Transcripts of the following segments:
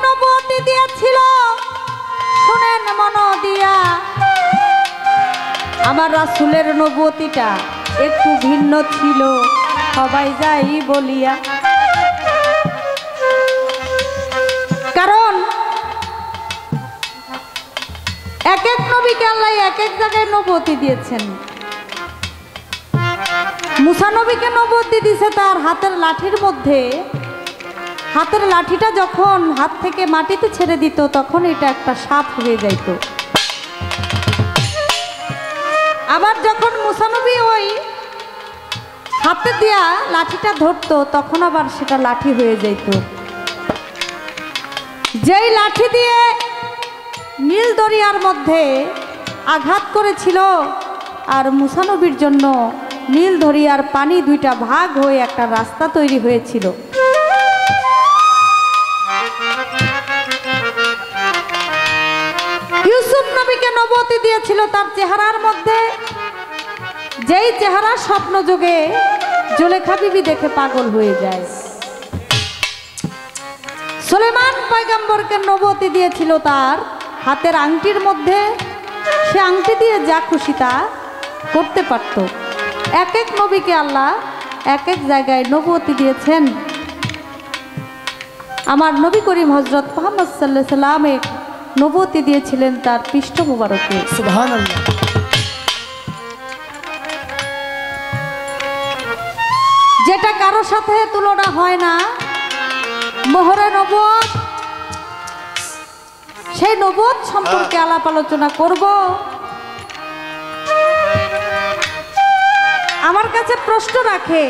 নবুয়তি দিয়েছিল, শুনেন মন দিয়া, আমার রাসূলের নবুয়তিটা একটু ভিন্ন ছিল, সবাই যাই বলিয়া। কারণ এক এক নবীকে আল্লাহ এক এক জায়গায় নবুয়তি দিয়েছেন। মুসা নবীকে নবুয়তি দিয়েছে তার হাতের লাঠির মধ্যে। হাতের লাঠিটা যখন হাত থেকে মাটিতে ছেড়ে দিত তখন এটা একটা সাপ হয়ে যাইত। আবার যখন মুসা নবী ওই হাতে দিয়া লাঠিটা ধরতো তখন আবার সেটা লাঠি হয়ে যাইত। যেই লাঠি দিয়ে নীল দরিয়ার মধ্যে আঘাত করেছিল আর মুসা নবীর জন্য নীল দরিয়ার পানি দুইটা ভাগ হয়ে একটা রাস্তা তৈরি হয়েছিল। ইউসুফ নবীকে নবুয়তি দিয়েছিল তার চেহারার মধ্যে, যেই চেহারা স্বপ্ন যোগে জুলেখা বিবি দেখে পাগল হয়ে যায়। সুলেমান পয়গম্বরকে নবুয়তি দিয়েছিল তার হাতের আংটির মধ্যে, সে আংটি দিয়ে যা খুশি তা করতে পারত। এক এক নবীকে আল্লাহ এক এক জায়গায় নবুয়তি দিয়েছেন। আমার নবী করিম হযরত মুহাম্মদ সাল্লাল্লাহু আলাইহি সাল্লামে নবুয়তি দিয়েছিলেন তার পৃষ্ঠ মুবারকে। সুবহানাল্লাহ। যেটা কারো সাথে তুলনা হয় না, মোহরে নবুয়ত, সেই নবুয়ত সম্পর্কে আলাপ আলোচনা করব। আমার কাছে প্রশ্ন রাখে,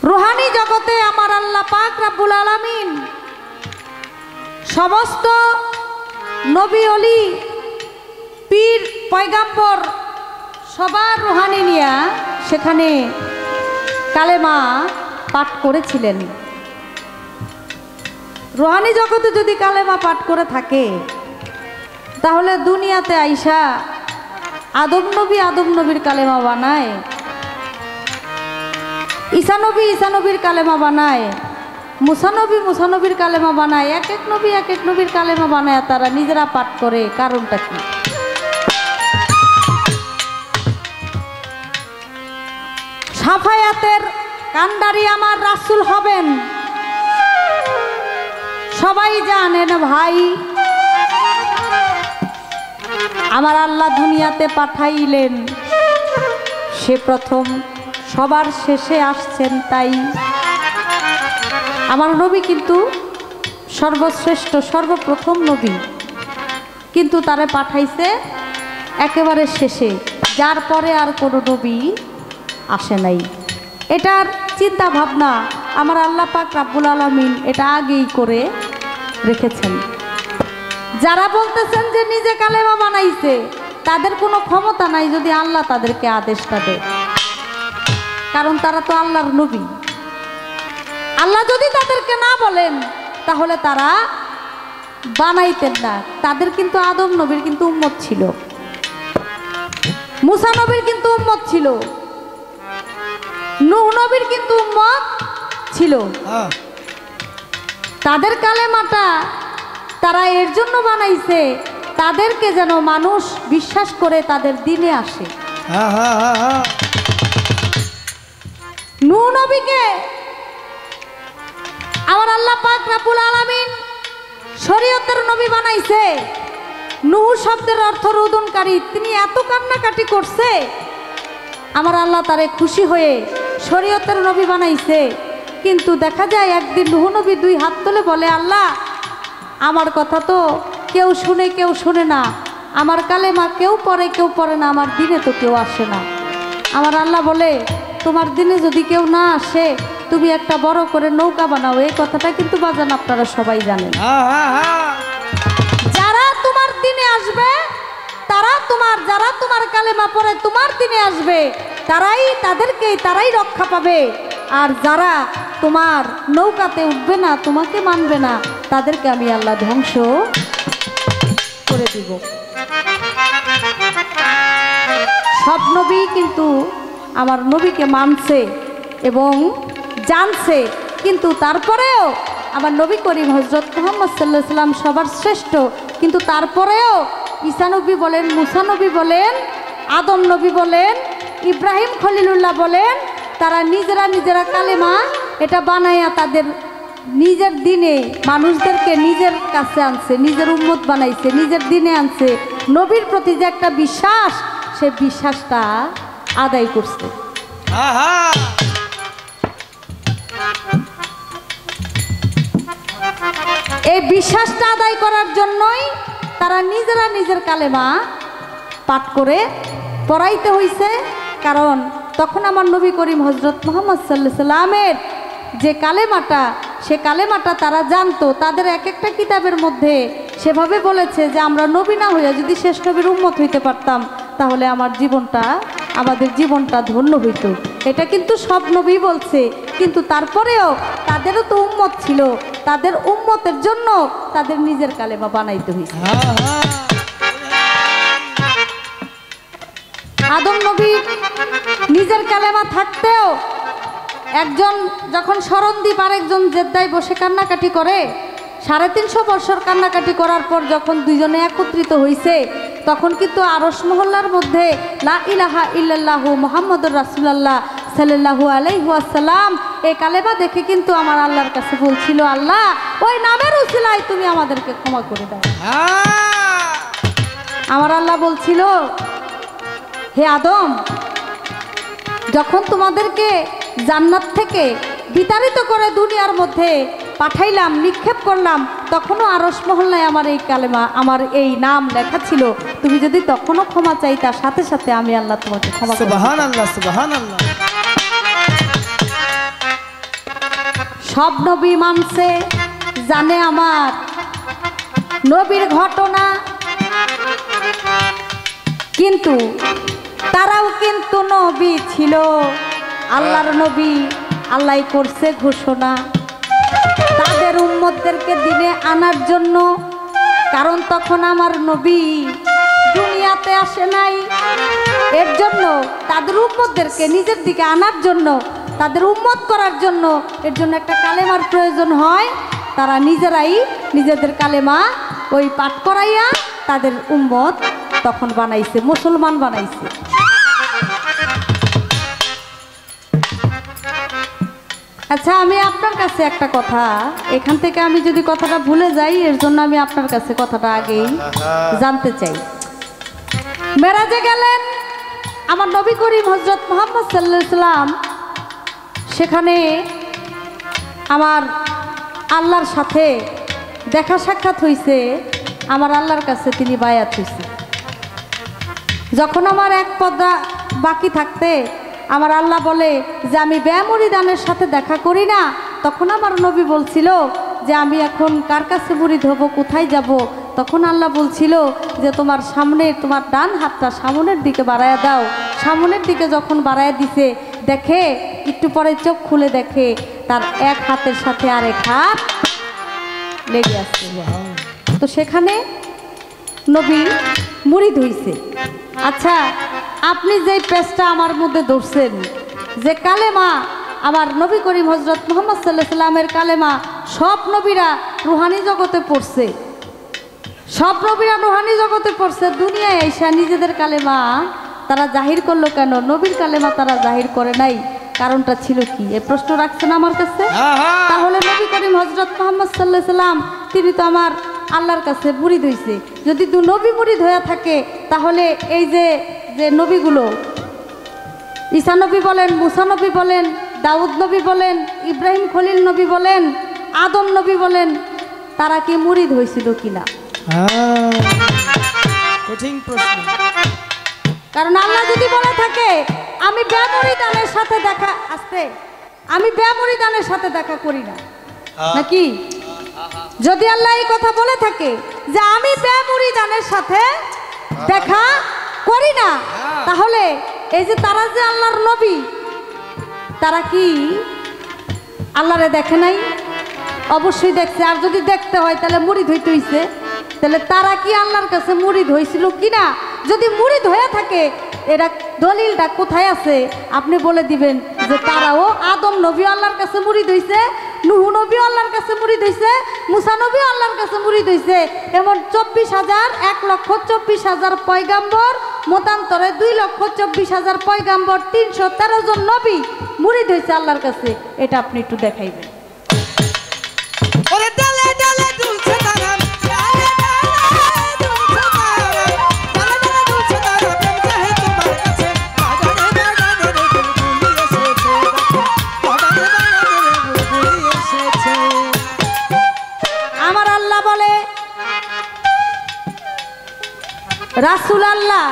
রুহানি জগতে আমার আল্লাহ পাক রব্বুল আলামিন সমস্ত নবী ওলি পীর পয়গাম্বর সবার রুহানি নিয়া সেখানে কালেমা পাঠ করেছিলেন। রুহানি জগতে যদি কালেমা পাঠ করে থাকে তাহলে দুনিয়াতে আইসা আদম নবীর কালেমা বানায়, ঈসা নবীর কালেমা বানায়, মুসা নবীর কালেমা বানায়, এক এক নবীর কালেমা বানায় তারা নিজেরা পাঠ করে। কারণটা কি? সাফায়াতের কান্ডারি আমার রাসূল হবেন সবাই জানেন ভাই। আমার আল্লাহ দুনিয়াতে পাঠাইলেন, সে প্রথম সবার শেষে আসছেন। তাই আমার নবী কিন্তু সর্বশ্রেষ্ঠ সর্বপ্রথম নবী, কিন্তু তারে পাঠাইছে একেবারে শেষে, যার পরে আর কোনো নবী আসে নাই। এটার চিন্তা ভাবনা আমার আল্লাহ পাক রব্বুল আলামিন এটা আগেই করে রেখেছেন। যারা বলতেছেন যে নিজে কালেমা বানাইছে তাদের কোনো ক্ষমতা নাই যদি আল্লাহ তাদেরকে আদেশটা দেয়, কারণ তারা তো আল্লাহর নবী। আল্লাহ যদি তাদেরকে না বলেন তাহলে তারা বানাইতেন না। তাদের কিন্তু আদম নবীর কিন্তু উম্মত ছিল, মুসা নবীর কিন্তু উম্মত ছিল, নূহ নবীর কিন্তু উম্মত ছিল। তাদের কালেমাটা তারা এর জন্য বানাইছে তাদেরকে যেন মানুষ বিশ্বাস করে তাদের দিনে আসে। নূহ নবীকে আমার আল্লাহ পাক রব্বুল আলামিন শরীয়তের নবী বানাইছে। নূহ শব্দের অর্থ রোদনকারী। তিনি এত কান্নাকাটি করছে, আমার আল্লাহ তারে খুশি হয়ে শরীয়তের নবী বানাইছে। কিন্তু দেখা যায় একদিন নূহ নবী দুই হাত তুলে বলে, আল্লাহ আমার কথা তো কেউ শুনে না, আমার কালেমা কেউ পড়ে না, আমার দিনে তো কেউ আসে না। আমার আল্লাহ বলে, তোমার দিনে যদি কেউ না আসে তুমি একটা বড় করে নৌকা বানাও। এই কথাটা কিন্তু বাজান আপনারা সবাই জানেন। যারা তোমার দিনে আসবে যারা তোমার কালেমা পড়ে তোমার দিনে আসবে তারাই রক্ষা পাবে। আর যারা তোমার নৌকাতে উঠবে না, তোমাকে মানবে না, তাদেরকে আমি আল্লাহ ধ্বংস করে দিব। সব নবী কিন্তু আমার নবীকে মানছে এবং জানছে কিন্তু তারপরেও আমার নবী করিম হযরত মুহাম্মদ সাল্লাল্লাহু আলাইহি সাল্লাম সবার শ্রেষ্ঠ, কিন্তু তারপরেও ঈসা নবী বলেন, মুসা নবী বলেন, আদম নবী বলেন, ইব্রাহিম খলিলুল্লাহ বলেন, তারা নিজেরা কালেমা এটা বানাইয়া তাদের নিজের দিনে মানুষদেরকে নিজের কাছে আনছে, নিজের উম্মত বানাইছে, নিজের দিনে আনছে। নবীর প্রতি যে একটা বিশ্বাস, সে বিশ্বাসটা আদায় করছে। এই বিশ্বাসটা আদায় করার জন্যই তারা নিজেরা নিজের কালেমা পাঠ করে পড়াইতে হইছে। কারণ তখন আমার নবী করিম হযরত মুহাম্মদ সাল্লাল্লাহু আলাইহি সাল্লামের যে কালেমাটা, সে কালেমাটা তারা জানতো। তাদের এক একটা কিতাবের মধ্যে সেভাবে বলেছে যে আমরা নবী না হইয়া যদি শেষ নবীর উম্মত হইতে পারতাম, তাহলে আমাদের জীবনটা ধন্য হইত। এটা কিন্তু সব নবী বলছে, কিন্তু তারপরেও তাদেরও তো উম্মত ছিল, তাদের উম্মতের জন্য তাদের নিজের কালেমা বানাইতে হয়েছে। আদম নবী নিজের কালেমা থাকতেও একজন যখন স্মরণদ্বীপ আর একজন জেদ্দায় বসে কান্নাকাটি করে, 350 বছর কান্নাকাটি করার পর যখন দুইজনে একত্রিত হয়েছে, তখন কিন্তু আরশ মহল্লার মধ্যে লা ইলাহা ইল্লাল্লাহু মুহাম্মাদুর রাসূলুল্লাহ সাল্লাল্লাহু আলাইহি ওয়াসাল্লাম এই কালেমা দেখে কিন্তু আমার আল্লাহর কাছে বলছিল, আল্লাহ ওই নামের উসিলায় তুমি আমাদেরকে ক্ষমা করে দাও। আমার আল্লাহ বলছিল, হে আদম, যখন তোমাদেরকে জান্নাত থেকে বিতাড়িত করে দুনিয়ার মধ্যে পাঠাইলাম, নিক্ষেপ করলাম, তখনও আরশ মহল্লায় আমার এই কালেমা, আমার এই নাম লেখা ছিল। তুমি যদি তখনও ক্ষমা চাইতা, সাথে সাথে আমি আল্লাহ তোমাকে ক্ষমা করব। সুবহানাল্লাহ, সুবহানাল্লাহ। সব নবী মানছে, জানে আমার নবীর ঘটনা, কিন্তু তারাও কিন্তু নবী ছিল। আল্লাহর নবী, আল্লাহ করছে ঘোষণা তাদের উম্মতদেরকে দিনে আনার জন্য। কারণ তখন আমার নবী দুনিয়াতে আসে নাই, এর জন্য তাদের উম্মতদেরকে নিজের দিকে আনার জন্য, তাদের উম্মত করার জন্য, এর জন্য একটা কালেমার প্রয়োজন হয়। তারা নিজেরাই নিজেদের কালেমা ওই পাঠ করাইয়া তাদের উম্মত তখন বানাইছে, মুসলমান বানাইছে। আচ্ছা, আমি আপনার কাছে একটা কথা, এখান থেকে আমি যদি কথাটা ভুলে যাই, এর জন্য আমি আপনার কাছে কথাটা আগেই জানতে চাই। মেরাজে গেলেন আমার নবী করিম হযরত মুহাম্মদ সাল্লাল্লাহু আলাইহি সাল্লাম, সেখানে আমার আল্লাহর সাথে দেখা সাক্ষাৎ হইছে, আমার আল্লাহর কাছে তিনি বায়াত হইছে। যখন আমার এক পদা বাকি থাকতে আমার আল্লাহ বলে যে আমি মুরিদানের সাথে দেখা করি না, তখন আমার নবী বলছিল যে আমি এখন কার কাছে মুরিদ হব, কোথায় যাব? তখন আল্লাহ বলছিল যে তোমার সামনে, তোমার ডান হাতটা সামনের দিকে বাড়ায়া দাও। সামনের দিকে যখন বাড়ায়া দিছে, দেখে একটু পরে চোখ খুলে দেখে তার এক হাতের সাথে আরেক হাত লেগে আছে। তো সেখানে নবী মুরিদ হইছে। আচ্ছা, আপনি যেই পেজটা আমার মধ্যে ধরছেন, যে কালেমা আমার নবী করিম হযরত মুহাম্মদ সাল্লাল্লাহু আলাইহি সাল্লামের কালেমা সব নবীরা রুহানি জগতে পড়ছে, সব নবীরা রুহানি জগতে পড়ছে। দুনিয়ায় আইসা নিজেদের কালেমা তারা জাহির করলো কেন? নবীর কালেমা তারা জাহির করে নাই, কারণটা ছিল কি? এই প্রশ্ন রাখছেন আমার কাছে। তাহলে নবী করিম হযরত মুহাম্মদ সাল্লাল্লাহু আলাইহি সাল্লাম তিনি তো আমার আল্লাহর কাছে মুরিদ হইছে। যদি দু নবী মুরিদ হয়ে থাকে, তাহলে এই যে নবীগুলো, ঈসা নবী বলেন, মুসা নবী বলেন, দাউদ নবী বলেন, ইব্রাহিম খলিল নবী বলেন, আদম নবী বলেন, তারা কি মুরিদ হয়েছিল কিনা? কঠিন প্রশ্ন। কারণ আল্লাহ যদি বলে থাকে আমি বেমুরিদানের সাথে দেখা, আসতে আমি বেমুরিদানের সাথে দেখা করি না, নাকি? যদি আল্লাহ এই কথা বলে থাকে যে আমি বেমুরিদানের সাথে দেখা করি না, তাহলে এই যে তারা যে আল্লাহর নবী, তারা কি আল্লাহরে দেখে নাই? অবশ্যই দেখছে। আর যদি দেখতে হয় তাহলে মুরিদ হইতে হইছে। তাহলে তারা কি আল্লাহর কাছে মুরিদ হয়েছিল কিনা? যদি মুরিদ হয়ে থাকে, এটা দলিলটা কোথায় আছে আপনি বলে দিবেন যে তারাও আদম নবী আল্লাহর কাছে মুরিদ হইছে, নুহু নবী আল্লাহর কাছে মুরিদ হইছে, মুসা নবী আল্লাহর কাছে মুরিদ হইছে। এমন 24,000 1,24,000 পয়গাম্বর, মতান্তরে 2,24,000 পয়গাম্বর, 313 জন নবী মুরিদ হইছে আল্লাহর কাছে। এটা আপনি একটু দেখাইবেন। ওরে ডালে ডালে দুলছে তারা, ডালে ডালে দুলছে তারা, ডালে ডালে দুলছে তারা, প্রেম চাহে তোমার কাছে, বাগানে বাগানে রে বুলবুলি এসেছে, বাগানে বাগানে রে বুলবুলি এসেছে। আমার আল্লাহ বলে, রাসূল আল্লাহ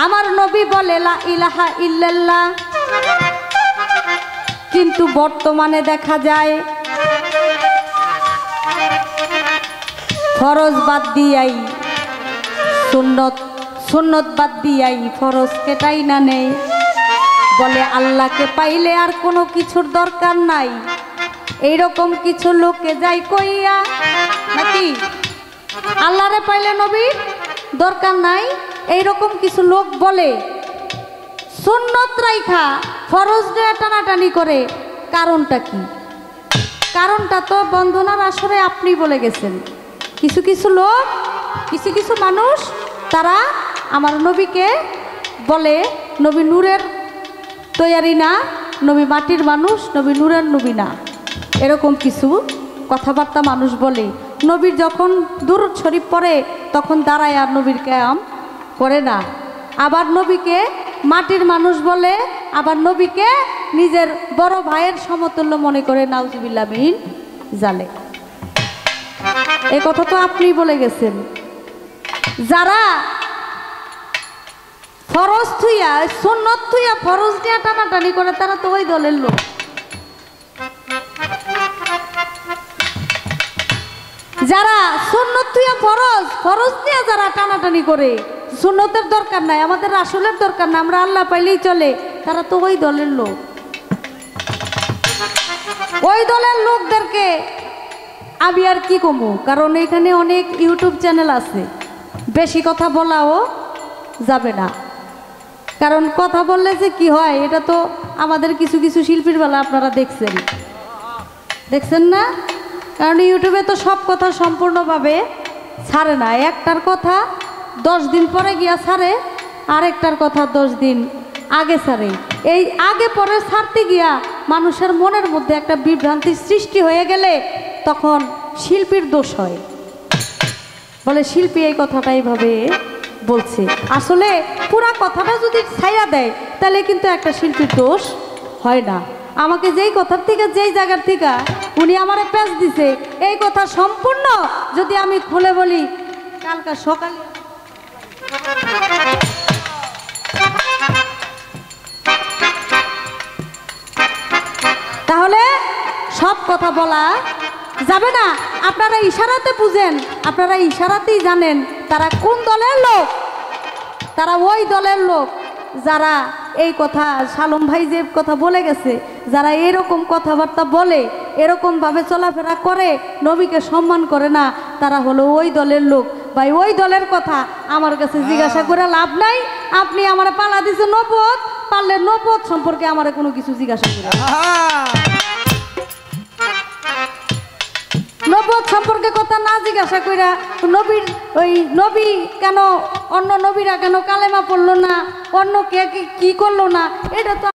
আমার নবী বলে লা ইলাহা ইল্লাল্লাহ, কিন্তু বর্তমানে দেখা যায় ফরজ বাদ দিয়াই সুন্নত, সুন্নত বাদ দিয়াই ফরজ কেটাই না নেই। বলে আল্লাহকে পাইলে আর কোনো কিছুর দরকার নাই, এইরকম কিছু লোকে যাই কইয়া নাকি আল্লাহরে পাইলে নবীর দরকার নাই, এইরকম কিছু লোক বলে। সুন্নত রাইখা ফরজ দিয়ে টানাটানি করে, কারণটা কি? কারণটা তো বন্ধনার আসরে আপনি বলে গেছেন। কিছু কিছু লোক, কিছু কিছু মানুষ তারা আমার নবীকে বলে নবী নূরের তৈয়ারি না, নবী মাটির মানুষ, নবী নূরের নবী না, এরকম কিছু কথাবার্তা মানুষ বলে। নবীর যখন দুরূদ শরীফ পড়ে তখন দাঁড়ায় আর নবীর কিয়াম করে না। আবার নবীকে মাটির মানুষ বলে, আবার নবীকে নিজের বড় ভাইয়ের সমতুল্য মনে করে, নাউজুবিল্লাহ মিন জালে। এই কথা তো আপনি বলে গেছেন। যারা ফরজ থুইয়া সুন্নত থুইয়া ফরজ নিয়ে টানাটানি করে তারা তো ওই দলের লোক। যারা সুন্নত থুইয়া ফরজ, ফরজ নিয়ে যারা টানাটানি করে, সুন্নতের দরকার নাই, আমাদের রাসূলের দরকার না, আমরা আল্লাহ পাইলেই চলে, তারা তো ওই দলের লোক। ওই দলের লোকদেরকে আমি আর কি কমু, কারণ এখানে অনেক ইউটিউব চ্যানেল আছে, বেশি কথা বলাও যাবে না। কারণ কথা বললে যে কি হয় এটা তো আমাদের কিছু কিছু শিল্পীর বেলা আপনারা দেখছেন, দেখছেন না? কারণ ইউটিউবে তো সব কথা সম্পূর্ণভাবে ছাড়ে না, একটার কথা 10 দিন পরে গিয়া ছাড়ে, আরেকটার কথা 10 দিন আগে ছাড়ে। এই আগে পরে ছাড়তে গিয়া মানুষের মনের মধ্যে একটা বিভ্রান্তির সৃষ্টি হয়ে গেলে তখন শিল্পীর দোষ হয়। বলে শিল্পী এই কথাটা এইভাবে বলছে, আসলে পুরা কথাটা যদি ছাইয়া দেয় তাহলে কিন্তু একটা শিল্পীর দোষ হয় না। আমাকে যেই কথার থেকে, যেই জায়গার থেকে উনি আমারে প্যাচ দিছে, এই কথা সম্পূর্ণ যদি আমি খুলে বলি, কালকা সকালে তাহলে সব কথা বলা যাবে না। আপনারা ইশারাতে বুঝেন, আপনারা ইশারাতেই জানেন তারা কোন দলের লোক। তারা ওই দলের লোক যারা এই কথা, সালম ভাই যে কথা বলে গেছে, যারা এরকম কথাবার্তা বলে, এরকমভাবে চলাফেরা করে, নবীকে সম্মান করে না, তারা হলো ওই দলের লোক। ভাই ওই দলের কথা আমার কাছে জিজ্ঞাসা করে লাভ নাই। আপনি আমার পালা দিছে নবুয়ত, পারলে নবুয়ত সম্পর্কে আমার কোনো কিছু জিজ্ঞাসা করে, নবুয়ত সম্পর্কে কথা না জিজ্ঞাসা কইরা নবীর ওই নবী কেন, অন্য নবীরা কেন কালেমা পড়লো না, অন্য কে কি করলো না, এটা তো